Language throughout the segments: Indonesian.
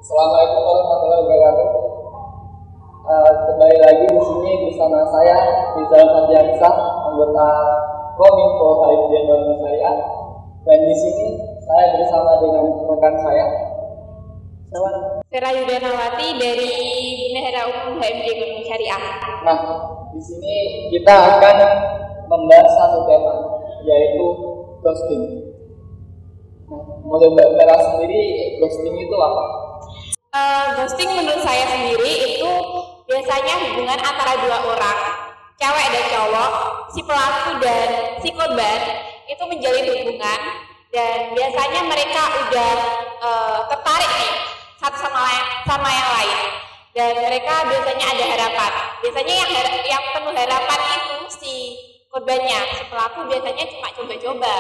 Assalamualaikum warahmatullahi wabarakatuh. Kembali lagi di sini bersama saya Rizal Fardiansyah, anggota Kominfo Kajian Ekonomi Syariah. Dan di sini saya bersama dengan rekan saya, Sera Yudanawati dari Bendahara Umum HMJ Ekonomi Syariah. Nah, di sini kita akan membahas satu tema, yaitu ghosting. Nah, menurut Mbak Vera sendiri, ghosting itu apa? Ghosting menurut saya sendiri itu biasanya hubungan antara dua orang, cewek dan cowok, si pelaku dan si korban itu menjalin hubungan, dan biasanya mereka udah tertarik nih satu sama yang lain, dan mereka biasanya ada harapan. Biasanya yang penuh harapan itu si korbannya, si pelaku biasanya cuma coba-coba,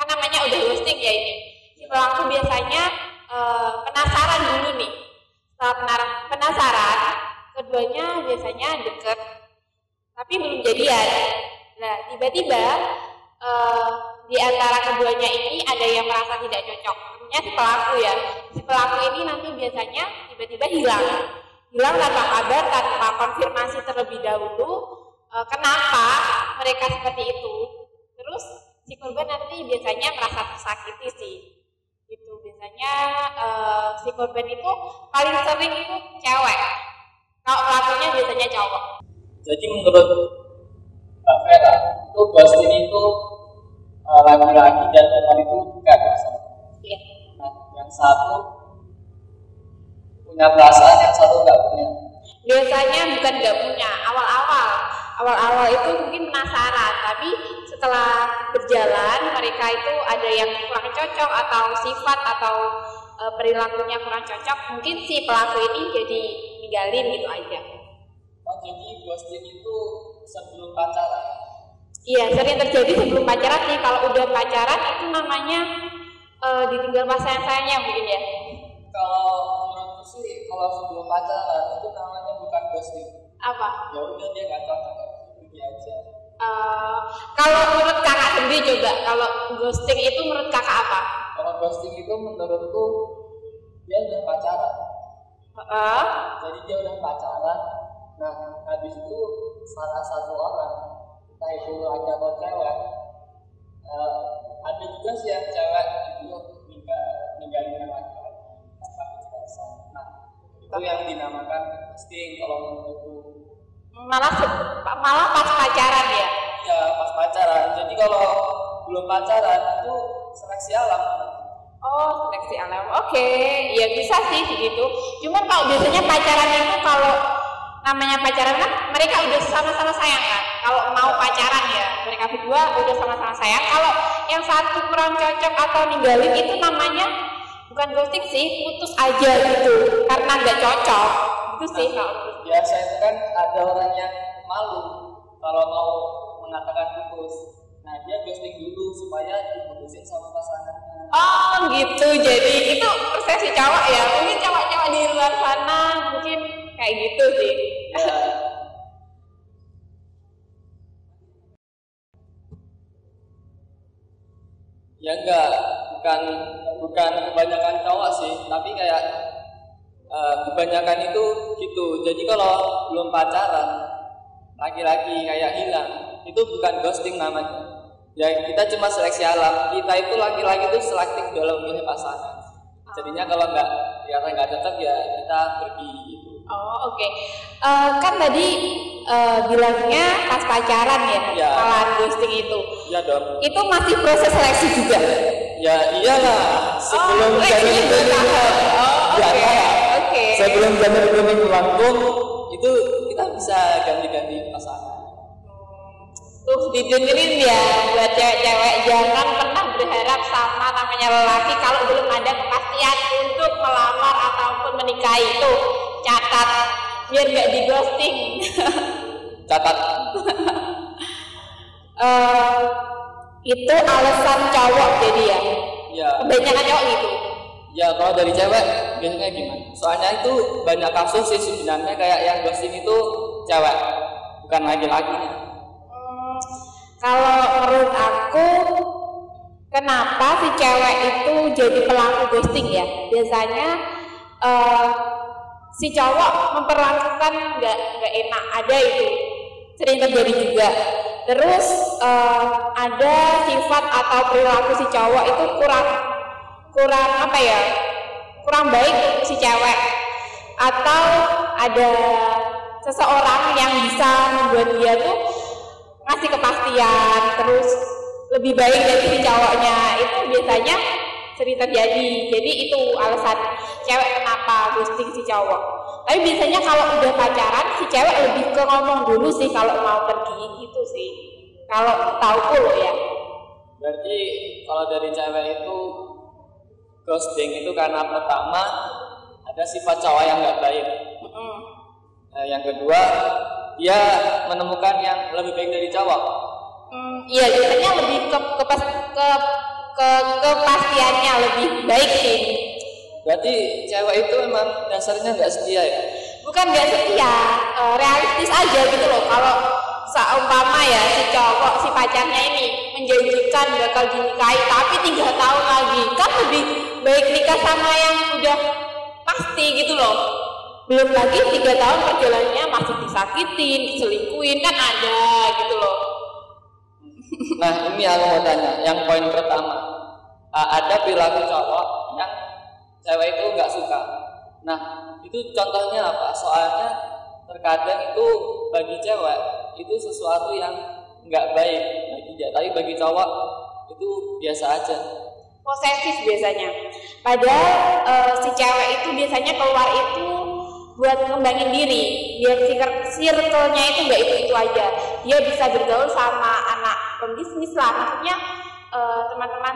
kan namanya udah ghosting ya ini. Si pelaku biasanya penasaran dulu nih. Setelah penasaran, keduanya biasanya deket, tapi belum jadian. Nah, tiba-tiba di antara keduanya ini ada yang merasa tidak cocok. Tentunya si pelaku ya. Si pelaku ini nanti biasanya tiba-tiba hilang tanpa kabar, tanpa konfirmasi terlebih dahulu kenapa mereka seperti itu. Terus si korban nanti biasanya merasa tersakiti sih. Gitu, biasanya si korban itu paling sering itu cewek, kalau pelakunya biasanya cowok. Jadi menurut Mbak Vera, itu ghosting itu laki-laki dan perempuan itu dekat. Iya. Nah, yang satu punya perasaan, yang satu nggak punya. Biasanya bukan nggak punya, awal-awal itu mungkin penasaran, tapi setelah berjalan mereka itu ada yang kurang cocok atau sifat atau perilakunya kurang cocok, mungkin si pelaku ini jadi ninggalin gitu aja. Oh, jadi ghosting itu sebelum pacaran? Iya, sering terjadi sebelum pacaran sih. Kalau udah pacaran itu namanya ditinggal pas sayang-sayangnya mungkin ya. Kalau menurutku sih, kalau sebelum pacaran itu namanya bukan ghosting. Apa? Ya udah, dia nggak cocok, pergi aja. Kalau menurut kakak sendiri coba, kalau ghosting itu menurut kakak apa? Kalau ghosting itu menurutku dia udah pacaran. Jadi dia udah pacaran. Nah, habis itu salah satu orang, entah itu laki atau cewek, ada juga sih yang cewek itu ninggalin yang laki-laki tanpa kejelasan. Nah, itu yang dinamakan ghosting kalau menurutku. Malah pas pacaran ya? Ya, pas pacaran. Jadi kalau belum pacaran itu seleksi alam. Oh, seleksi alam. Oke, ya bisa sih gitu. Cuman kalau biasanya pacaran itu, kalau namanya pacaran kan mereka udah sama-sama sayang kan. Kalau mau pacaran ya mereka berdua udah sama-sama sayang. Kalau yang satu kurang cocok atau ninggalin itu namanya bukan ghosting sih, putus aja gitu karena nggak cocok. Itu sih kalau biasa itu kan ada orang yang malu kalau mau mengatakan putus. Nah, dia ghosting dulu supaya diputusin sama pasangannya. oh gitu, jadi itu persepsi cowok ya. Mungkin cowok-cowok di luar sana mungkin kayak gitu sih. Ya. Ya enggak, bukan kebanyakan cowok sih, tapi kayak kebanyakan itu gitu. Jadi kalau belum pacaran, laki-laki kayak hilang, itu bukan ghosting namanya. Ya, kita cuma seleksi alam. Kita itu laki-laki itu selektif dalam memilih pasangan. Jadinya kalau nggak cocok ya kita pergi gitu. Oh oke. Kan tadi bilangnya pas pacaran ya, malahan ghosting itu. Iya dong. Itu masih proses seleksi juga? Ya iyalah. Sebelum janin Oke. Sebelum janin melengkung itu kita bisa ganti-ganti pasangan. Tuh didengerin ya buat cewek-cewek, jangan pernah berharap sama namanya lelaki kalau belum ada kepastian untuk melamar ataupun menikahi. Itu catat biar nggak di ghosting. Catat. Itu alasan cowok jadi ya? Ya. Kebanyakan cowok gitu. Ya, kalau dari cewek biasanya gimana? Soalnya itu banyak kasus sih sebenarnya kayak yang ghosting itu cewek, bukan laki-lakinya. Kalau menurut aku, kenapa si cewek itu jadi pelaku ghosting ya? Biasanya si cowok memperlakukan nggak enak, ada itu sering terjadi juga. Terus ada sifat atau perilaku si cowok itu kurang apa ya, kurang baik si cewek, atau ada seseorang yang bisa membuat dia tuh ngasih kepastian terus lebih baik dari si cowoknya, itu biasanya sering terjadi. Jadi itu alasan cewek kenapa ghosting si cowok. Tapi biasanya kalau udah pacaran si cewek lebih ke ngomong dulu sih kalau mau pergi gitu sih, kalau tauku loh ya. Berarti kalau dari cewek itu ghosting itu karena pertama ada sifat cowok yang nggak baik. Nah, yang kedua dia menemukan yang lebih baik dari cowok. Iya, biasanya lebih ke kepastiannya lebih baik sih. Berarti cewek itu memang dasarnya nggak setia ya? Bukan nggak setia, realistis aja gitu loh. Kalau seumpama ya si cowok, si pacarnya ini menjanjikan bakal dinikahi tapi 3 tahun lagi, kan lebih baik nikah sama yang udah pasti gitu loh. Belum lagi 3 tahun perjalanannya masih disakitin, diselingkuhin, kan ada gitu loh. Nah ini aku mau tanya, yang poin pertama, ada perilaku cowok yang cewek itu nggak suka. Nah itu contohnya apa? Soalnya terkadang itu bagi cewek itu sesuatu yang nggak baik bagi dia, tapi bagi cowok itu biasa aja. Posesif biasanya. Padahal si cewek itu biasanya keluar itu buat ngembangin diri, biar circle-nya itu nggak itu aja. Dia bisa bergaul sama anak pembisnis lah, maksudnya teman-teman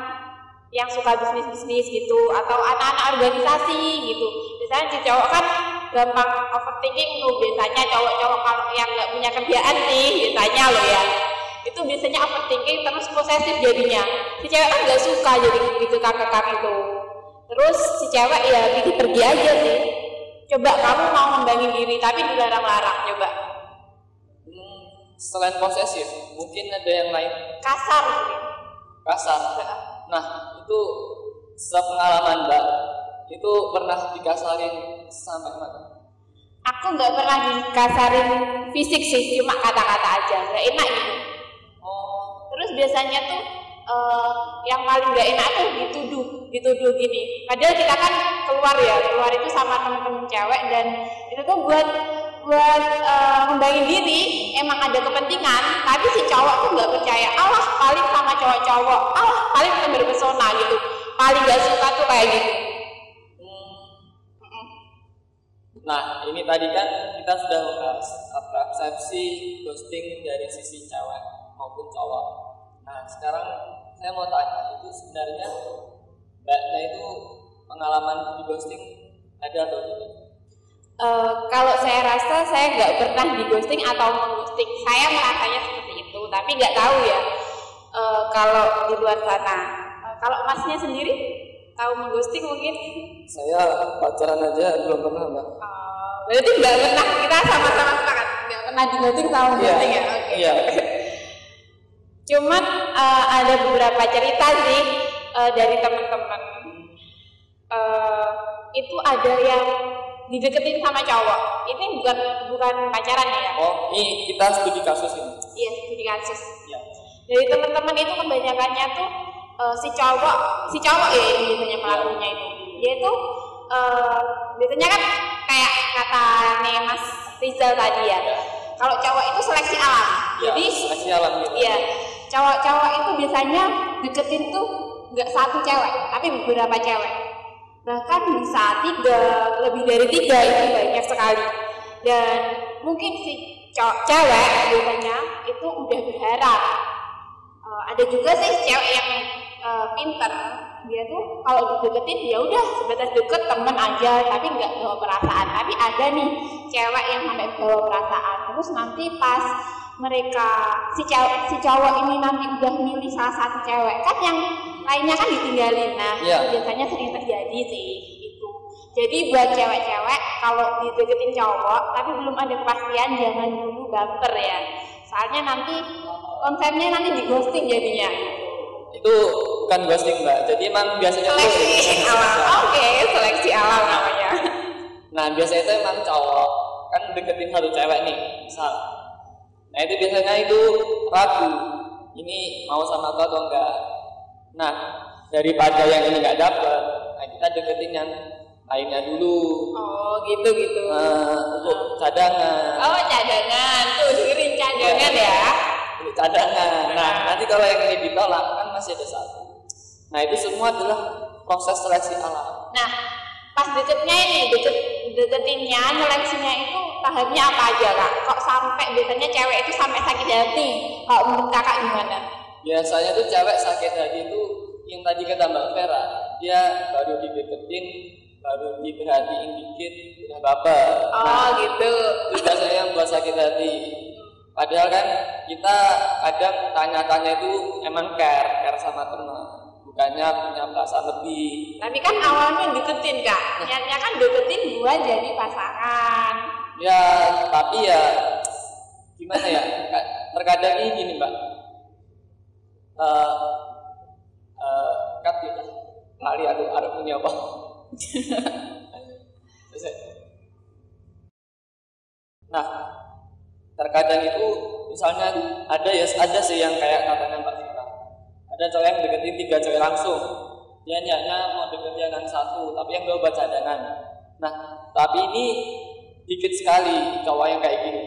yang suka bisnis gitu, atau anak-anak organisasi gitu. Biasanya si cowok kan gampang overthinking tuh, biasanya cowok-cowok kalau yang nggak punya kerjaan nih, biasanya loh ya, itu biasanya overthinking terus posesif jadinya. Si cewek kan nggak suka jadi gitu kakak itu. Terus si cewek ya bikin pergi aja sih. Coba kamu mau ngembangin diri tapi dilarang-larang, coba. Selain posesif, mungkin ada yang lain. Kasar. Nah, itu sepengalaman Mbak, itu pernah dikasarin sampai mana? Aku nggak pernah dikasarin fisik sih, cuma kata-kata aja, nggak enak gitu. Terus biasanya tuh yang paling nggak enak tuh dituduh gini. Padahal kita kan keluar itu sama temen-temen cewek, dan itu tuh buat ngembangin diri, emang ada kepentingan. Tapi si cowok tuh nggak percaya, Allah paling sama cowok-cowok, Allah paling berpesona gitu, paling nggak suka tuh kayak gitu. Nah ini tadi kan kita sudah membahas persepsi ghosting dari sisi cewek maupun cowok. Nah sekarang saya mau tanya, itu sebenarnya Mbaknya itu pengalaman di ghosting ada atau tidak? Kalau saya rasa saya nggak pernah di ghosting atau mengghosting. Saya merasanya seperti itu, tapi nggak tahu ya kalau di luar sana. Kalau Masnya sendiri tahu mengghosting mungkin? Saya pacaran aja belum pernah Mbak. Berarti nggak pernah, kita sama-sama sepakat nggak pernah di ghosting sama ghosting ya? Oke. Iya. Cuman ada beberapa cerita sih dari teman-teman. Itu ada yang dideketin sama cowok. Ini bukan pacaran ya? Oh, ini kita studi kasus ini. Iya, studi kasus. Ya. Dari teman-teman itu kebanyakannya tuh si cowok ya ini biasanya pelakunya itu. Dia tuh biasanya kan kayak kata nih Mas Rizal tadi ya. Kalau cowok itu seleksi alam. Ya, Jadi seleksi alam gitu. Iya. Cowok-cowok itu biasanya deketin tuh nggak satu cewek, tapi beberapa cewek. Bahkan bisa 3, lebih dari 3, itu banyak sekali. Dan mungkin si cewek biasanya itu udah berharap. Ada juga sih cewek yang pinter, dia tuh kalau dideketin ya udah sebatas deket temen aja, tapi nggak bawa perasaan. Tapi ada nih cewek yang sampai bawa perasaan. Terus nanti pas mereka si cowok ini nanti udah milih salah satu cewek, kan yang lainnya kan ditinggalin. Nah biasanya sering terjadi sih itu. Jadi buat cewek-cewek kalau dideketin cowok tapi belum ada kepastian, jangan dulu baper ya, soalnya nanti konsepnya nanti di ghosting jadinya. Itu bukan ghosting Mbak, jadi emang biasanya seleksi alam. Oke, seleksi alam namanya. Nah biasanya itu emang cowok kan deketin satu cewek nih, misal. Nah itu biasanya itu ragu, ini mau sama aku atau enggak. Nah daripada yang ini nggak dapet, nah kita deketin yang lainnya dulu. Oh gitu. Untuk cadangan. Oh cadangan, tuh dengerin cadangan ya. Untuk cadangan. Nah nanti kalau yang ini ditolak kan masih ada satu. Nah itu semua adalah proses seleksi alam. Nah pas deketinnya nyeleksinya itu tahapnya apa aja kak? Kok sampai biasanya cewek itu sampai sakit hati? Kalau menurut kakak gimana? Biasanya tuh cewek sakit hati itu yang tadi kata Mbak Vera, dia baru dideketin, baru diperhatiin dikit, udah baper. Oh gitu. Itu biasanya yang buat sakit hati. Padahal kan kita kadang tanya-tanya itu emang care sama teman, bukannya punya perasaan lebih. Tapi kan awalnya deketin kak, niatnya kan deketin buat jadi pasangan. Ya, tapi ya gimana ya? Terkadang ini gini Mbak. Kita lari aku punya apa? Nah, terkadang itu misalnya ada sih yang kayak katanya Mbak Vita. Ada cowok yang deketin 3 cewek langsung. Dia niatnya mau deketin yang satu, tapi yang dua buat cadangan. Nah, tapi ini dikit sekali cowok yang kayak gini.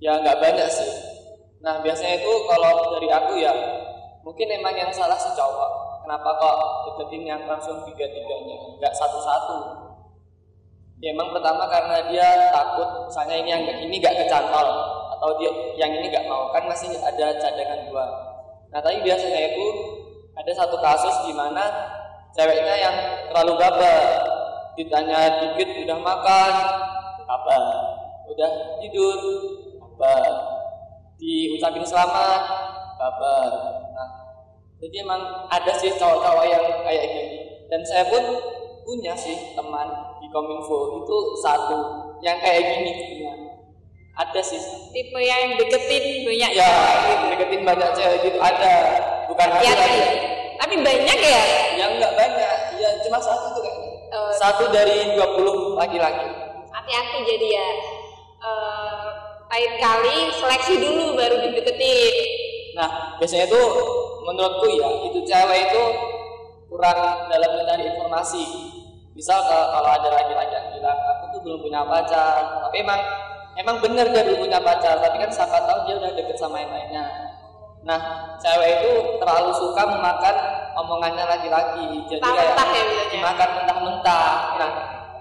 Ya nggak banyak sih. Nah, biasanya itu kalau dari aku ya, mungkin emang yang salah si cowok. Kenapa kok deketin yang langsung 3-3-nya, nggak satu-satu? Ya emang pertama karena dia takut, misalnya ini nggak kecantol, atau dia yang ini nggak mau, kan masih ada cadangan 2. Nah tapi biasanya itu ada satu kasus di mana ceweknya yang terlalu baper, ditanya dikit udah makan, baper, udah tidur, baper, diucapin selamat, baper. Nah, jadi emang ada sih cowok-cowok yang kayak gini. Dan saya pun punya sih teman di Kominfo itu satu yang kayak gini punya. Ada sih. Tipe yang deketin banyak cewek gitu. Deketin banyak cewek gitu ada. Bukan ya, aja. Tapi banyak ya? Yang enggak banyak. Ya cuma satu tuh kayaknya. Satu dari 20 laki-laki. Hati-hati jadi ya. Lain kali seleksi dulu baru dideketin. Nah, biasanya itu menurutku ya, itu cewek itu kurang dalam mencari informasi. Misal kalau ada laki-laki yang bilang aku tuh belum punya pacar, tapi emang bener dia belum punya pacar, tapi kan siapa tahu dia udah deket sama yang lainnya. Nah, cewek itu terlalu suka memakan omongannya laki-laki, jadi kayak dimakan mentah-mentah. Nah,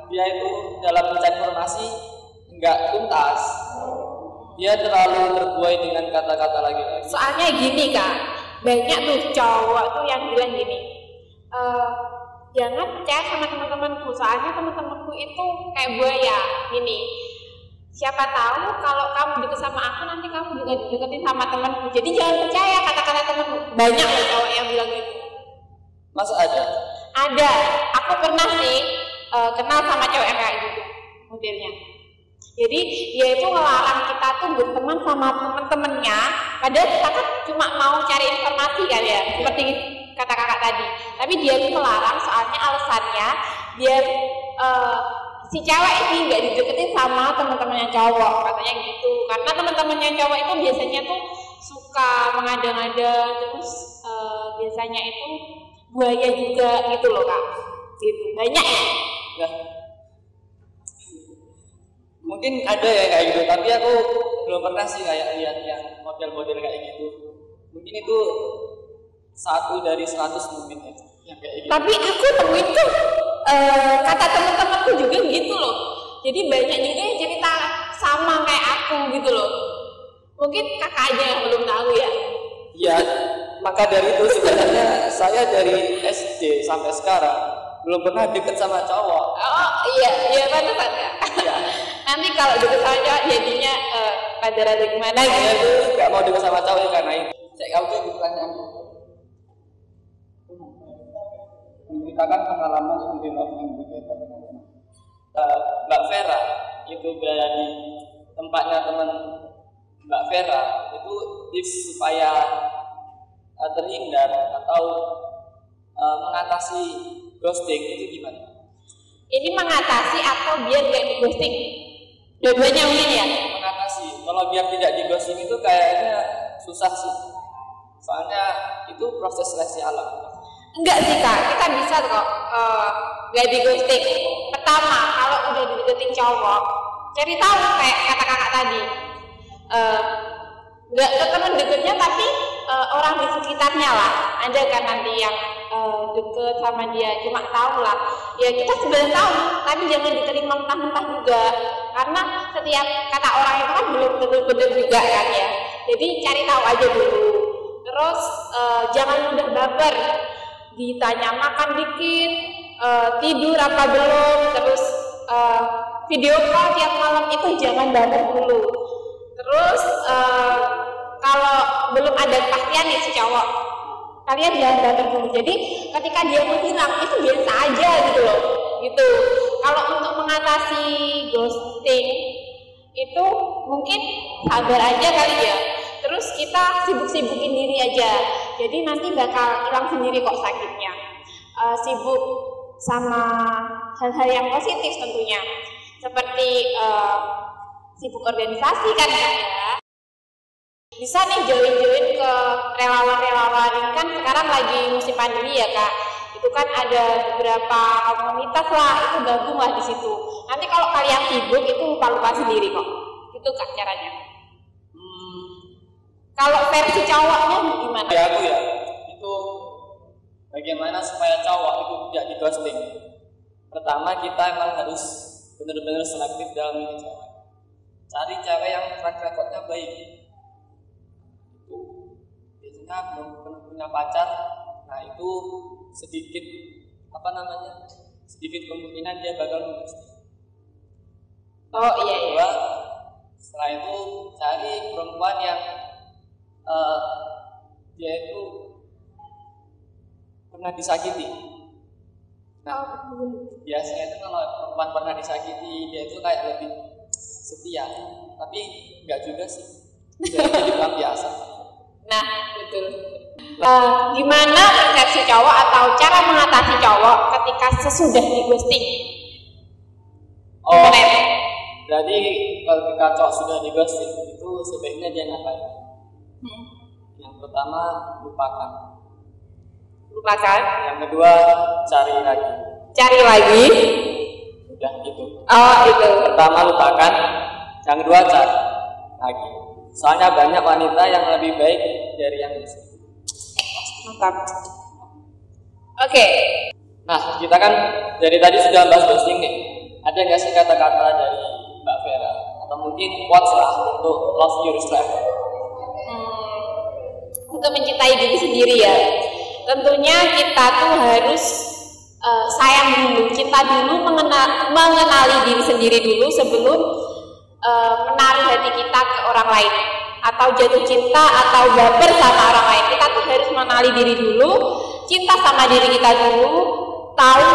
dia itu dalam mencari informasi nggak tuntas. Dia terlalu terbuai dengan kata-kata laki-laki. Soalnya gini kak, banyak tuh cowok tuh yang bilang gini, jangan percaya sama teman-temanku, soalnya teman-temanku itu kayak buaya. Gini, siapa tahu kalau kamu deket sama aku nanti kamu juga deketin sama temanku. Jadi jangan percaya kata-kata temanku. Banyak loh cowok yang bilang gitu. Masa ada? Ada. Aku pernah sih kenal sama cowok yang kayak gitu modelnya. Jadi dia itu ngelarang kita tuh berteman sama temen-temennya, padahal kita kan cuma mau cari informasi kan ya, seperti kata kakak tadi. Tapi dia tuh melarang soalnya alasannya biar si cewek ini nggak dideketin sama teman-temannya cowok, katanya gitu. Karena teman-temannya cowok itu biasanya tuh suka mengada-ngada, terus biasanya itu buaya juga gitu loh kak. Gitu banyak ya. Mungkin ada ya kayak gitu, tapi aku belum pernah sih kayak lihat yang model-model kayak gitu. Mungkin itu 1 dari 100 mungkin ya, yang kayak gitu. Tapi aku temuin tuh kata teman-temanku juga gitu loh. Jadi banyak juga yang cerita sama kayak aku gitu loh. Mungkin kakak aja yang belum tahu ya. Iya, maka dari itu sebenarnya saya dari SD sampai sekarang belum pernah deket sama cowok. Oh iya pantesan ya. Iya. Nanti kalau deket sama cowok jadinya rada-rada gimana gitu. Saya tuh nggak mau deket sama cowok karena itu. Saya kau tuh pertanyaan. Menceritakan pengalaman student of Indonesia. Mbak Vera itu berada di tempatnya teman Mbak Vera itu tips supaya terhindar atau mengatasi ghosting itu gimana? Ini mengatasi atau biar gak di ghosting? Dua-duanya mungkin ya? Mengatasi. Kalau biar tidak di ghosting itu kayaknya susah sih. Soalnya itu proses seleksi alam. Enggak sih Kak, kita bisa kok gak di ghosting. Pertama, kalau udah dideketin cowok, cari tahu kayak kata kakak tadi. Gak ke temen deketnya tapi orang di sekitarnya lah. Ada kan nanti yang deket sama dia, cuma tahu lah. Ya kita sebenarnya tahu, tapi jangan diterima mentah-mentah juga. Karena setiap kata orang itu kan belum benar-benar juga kan ya. Jadi cari tahu aja dulu. Terus jangan mudah baper. Ditanya makan dikit, tidur apa belum, terus video call tiap malam itu jangan baper dulu. Terus kalau belum ada kepastian nih si cowok, kalian jangan baper dulu. Jadi ketika dia mau hilang itu biasa aja gitu loh. Gitu. Kalau untuk mengatasi ghosting itu mungkin sabar aja kali ya. Terus kita sibuk-sibukin diri aja. Jadi nanti bakal hilang sendiri kok sakitnya. Sibuk sama hal-hal yang positif tentunya. Seperti sibuk organisasi kan ya. Bisa nih join ke relawan-relawan. Ini kan sekarang lagi musim pandemi ya Kak. Itu kan ada beberapa komunitas lah, itu gabung lah di situ. Nanti kalau kalian sibuk itu lupa-lupa sendiri kok. Itu Kak caranya. Kalau versi cowoknya gimana? Ya aku ya, itu bagaimana supaya cowok itu tidak di ghosting. Pertama kita emang harus benar-benar selektif dalam memilih cewek. Cari cewek yang track recordnya baik. Itu biasanya belum pernah punya pacar, nah itu sedikit sedikit kemungkinan dia bakal mengghosting. Oh iya. Kedua, setelah itu cari perempuan yang dia itu pernah disakiti. Nah, biasanya itu kalau perempuan pernah disakiti dia itu kayak lebih setia, tapi enggak juga sih. Jadi biasa. Nah, betul. Gimana persepsi cowok atau cara mengatasi cowok ketika sesudah di ghosting? Berarti ketika cowok sudah di ghosting itu sebaiknya dia ngapain? Yang pertama lupakan. Yang kedua cari lagi. Udah gitu. Oh itu. Pertama lupakan, yang kedua cari lagi. Soalnya banyak wanita yang lebih baik dari yang bisa. Mantap. Oke. Nah kita kan dari tadi sudah bahas ghosting nih. Ada nggak sih kata-kata dari Mbak Vera atau mungkin quotes lah untuk love yourself? Untuk mencintai diri sendiri ya. Tentunya kita tuh harus sayang dulu, cinta dulu, mengenali diri sendiri dulu sebelum menaruh hati kita ke orang lain atau jatuh cinta atau baper sama orang lain. Kita tuh harus mengenali diri dulu, cinta sama diri kita dulu, tahu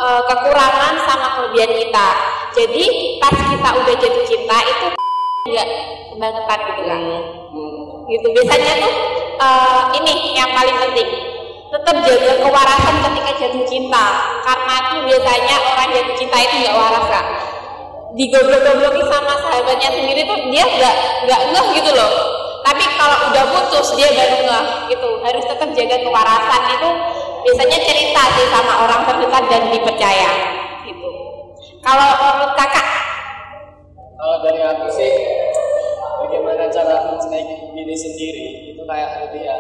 kekurangan sama kelebihan kita. Jadi pas kita udah jatuh cinta itu enggak kebangetan gitu kan. Gitu biasanya tuh ini yang paling penting, tetap jaga kewarasan ketika jatuh cinta, karena itu biasanya orang jatuh cinta itu nggak waras Kak. Digoblok-goblokin sama sahabatnya sendiri tuh dia nggak ngeh gitu loh, tapi kalau udah putus dia baru ngeh gitu. Harus tetap jaga kewarasan. Itu biasanya cerita sih sama orang terdekat dan dipercaya gitu. Kalau menurut Kakak? Kalau dari aku sih, bagaimana cara mencintai diri sendiri itu kayak lebih ya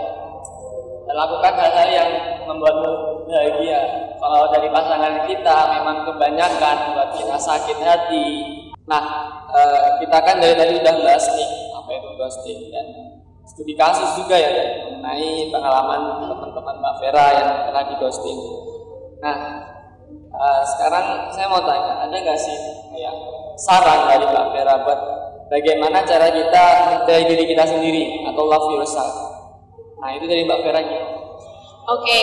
lakukan hal-hal yang membuatmu bahagia. Kalau dari pasangan kita memang kebanyakan buat kita sakit hati. Nah, kita kan dari tadi udah bahas nih apa itu ghosting dan studi kasus juga ya mengenai pengalaman teman-teman Mbak Vera yang pernah di ghosting. Nah, sekarang saya mau tanya, ada nggak sih kayak saran dari Mbak Vera buat bagaimana cara kita mencintai diri kita sendiri atau love yourself? Nah itu dari Mbak Vera gitu. Oke,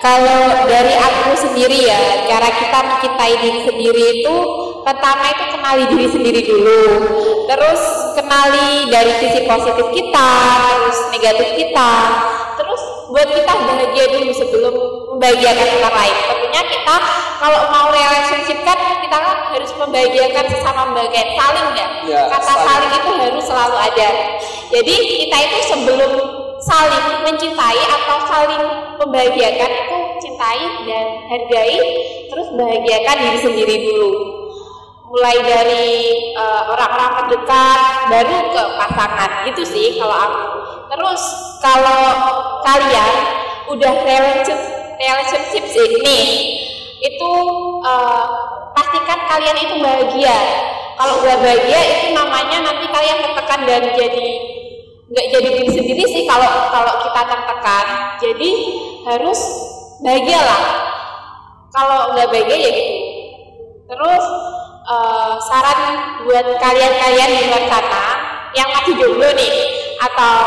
kalau dari aku sendiri ya, cara kita mencintai diri sendiri itu pertama itu kenali diri sendiri dulu, terus kenali dari sisi positif kita, terus negatif kita, terus buat kita bahagia dulu sebelum membahagiakan orang lain. Tentunya kita kalau mau relationship kan kita kan harus membahagiakan sesama membahagiakan, saling ya. Kata saling itu harus selalu ada. Jadi kita itu sebelum saling mencintai atau saling membahagiakan itu cintai dan hargai, terus bahagiakan diri sendiri dulu. Mulai dari orang-orang terdekat, baru ke pasangan, gitu sih kalau aku. Terus kalau kalian udah relationship sih nih, itu pastikan kalian itu bahagia. Kalau udah bahagia itu namanya nanti kalian tertekan dan nggak jadi diri sendiri sih kalau kita tertekan. Jadi harus bahagia lah. Kalau nggak bahagia ya gitu. Terus saran buat kalian di luar sana yang masih jomblo nih atau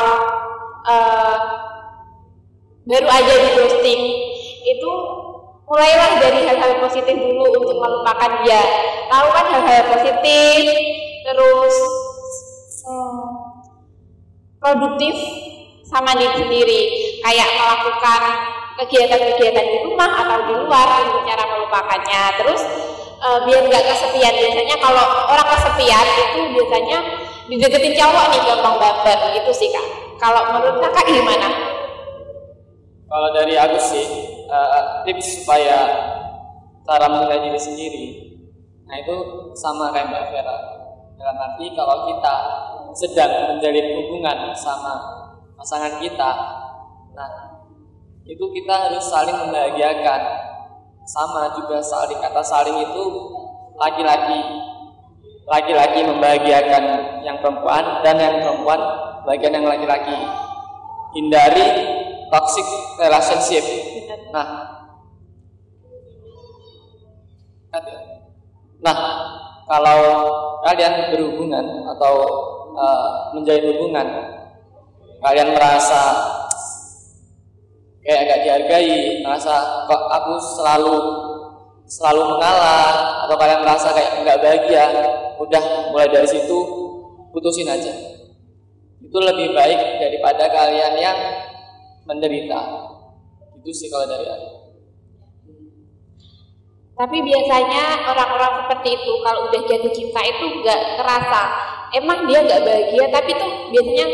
baru aja di ghosting, itu mulailah dari hal-hal positif dulu untuk melupakan dia. Lakukan hal-hal positif, terus produktif sama diri sendiri, kayak melakukan kegiatan-kegiatan di rumah atau di luar untuk cara melupakannya. Terus biar nggak kesepian. Biasanya kalau orang kesepian itu biasanya dideketin cowok nih, gampang banget gitu sih Kak. Kalau menurut Kakak gimana? Kalau dari aku sih tips supaya cara menilai diri sendiri, nah itu sama kayak Mbak Vera. Dalam arti kalau kita sedang menjalin hubungan sama pasangan kita, nah itu kita harus saling membahagiakan. Sama juga saling, kata saling itu laki-laki membahagiakan yang perempuan dan yang perempuan bagian yang laki-laki. Hindari toxic relationship. Nah, kalau kalian berhubungan atau menjalin hubungan, kalian merasa kayak gak dihargai, merasa kok aku selalu mengalah, atau kalian merasa kayak nggak bahagia, udah mulai dari situ putusin aja. Itu lebih baik daripada kalian yang menderita. Itu sih kalau dari aku. Tapi biasanya orang-orang seperti itu kalau udah jatuh cinta itu nggak terasa. Emang dia nggak bahagia, tapi tuh biasanya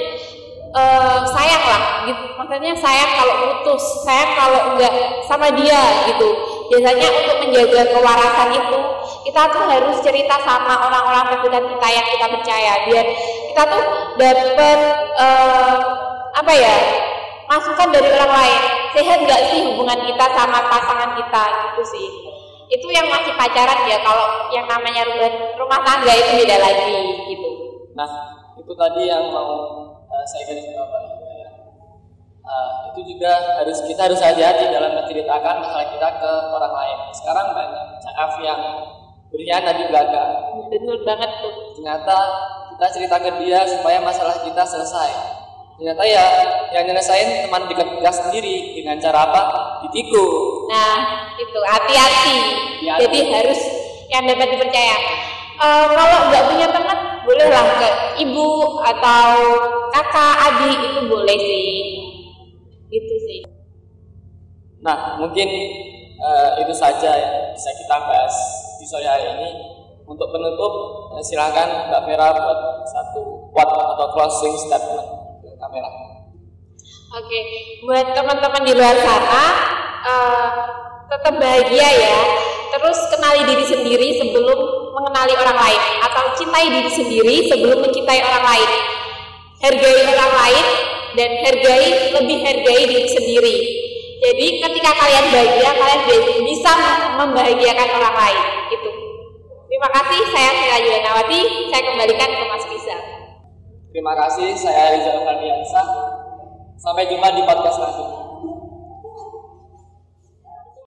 sayang lah gitu. Maksudnya sayang kalau putus, sayang kalau nggak sama dia gitu. Biasanya untuk menjaga kewarasan itu kita tuh harus cerita sama orang-orang terdekat kita yang kita percaya, biar kita tuh dapat masukan dari orang lain. Sehat nggak sih hubungan kita sama pasangan kita gitu sih. Itu yang masih pacaran ya. Kalau yang namanya rumah tangga itu beda lagi gitu. Nah itu tadi yang mau saya garis bawahi. Itu juga kita harus hati-hati dalam menceritakan masalah kita ke orang lain. Sekarang banyak CF yang berkhianat di belakang. Betul banget tuh. Ternyata kita cerita ke dia supaya masalah kita selesai. Ternyata ya yang nyelesain teman dekat kita sendiri. Dengan cara apa? Ditikung. Nah itu hati-hati. Jadi harus yang dapat dipercaya. Kalau nggak punya teman, bolehlah ke ibu atau kakak, adik, itu boleh sih. Gitu sih. Nah mungkin itu saja yang bisa kita bahas di sore hari ini. Untuk penutup, silakan Mbak Vera buat satu quote atau closing statement ke kamera. Oke, buat teman-teman di luar sana, tetap bahagia ya. Terus kenali diri sendiri sebelum mengenali orang lain, atau cintai diri sendiri sebelum mencintai orang lain. Hargai orang lain dan lebih hargai diri sendiri. Jadi ketika kalian bahagia, kalian bisa membahagiakan orang lain. Itu. Terima kasih, saya Sila Julianawati. Saya kembalikan ke Mas Rizal. Terima kasih, saya Rizal Fardiansyah. Sampai jumpa di podcast selanjutnya.